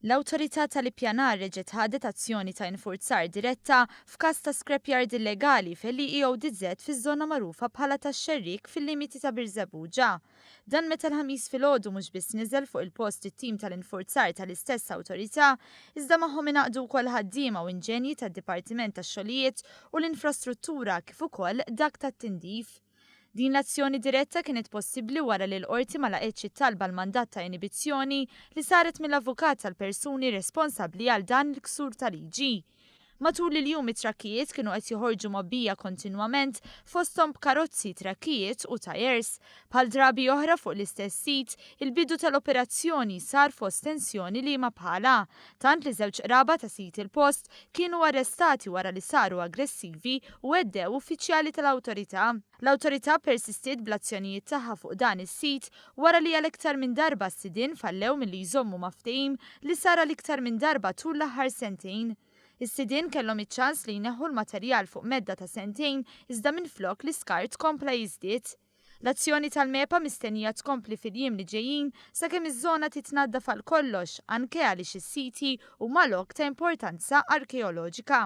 L-Awtorità tal-Ippjanar reġgħet ħadet azzjoni ta' infurzar diretta f'każ ta' scrapyard illegali fil-EODZ fiż-żona magħrufa bħala tax-Xerrik fil-limiti ta' Birżebbuġa. Dan meta l-ħamis filgħodu mhux biss niżel fuq il-post it-tim tal-infurzar tal-istess awtorità, iżda magħhom ingħaqdu wkoll ħaddiema u inġenji tad-Dipartiment tax-Xogħlijiet u l-Infrastruttura kif ukoll dak tat-tindif. Din l-azzjoni diretta kienet possibbli wara li l-qorti ma laqgħetx it-talba l-mandat ta' inibizzjoni li saret mill-avukat tal-persuni responsabbli għal dan il-ksur ta' liġi. Matul il-jum it-trakkijiet kienu qed joħorġu mobbija kontinwament fosthom b'karozzi, trakkijiet u tajers. Bħal drabi oħra fuq l-istess sit, il-bidu tal-operazzjoni sar fost tensjoni li ma bħala, tant li żewġ qraba ta' sit il-post kienu arrestati wara li saru aggressivi u għeddew uffiċjali tal-awtorità. L-awtorità persistiet bl-azzjonijiet tagħha fuq dan is-sit wara li għal-iktar minn darba s-sidien fallew milli jżommu maftehim li sara l-iktar minn darba tul l-aħħar sentejn. Is-sidien kellhom iċ-ċans li jneħħu l-materjal fuq medda ta' sentejn iżda minflok l-iskart kompla jiżdied. L-azzjoni tal-MEPA mistennija tkompli fil-jiem li ġejjin sakemm iż-żona titnaddaf għal kollox anke għaliex is-siti huma lok ta' importanza arkeoloġika.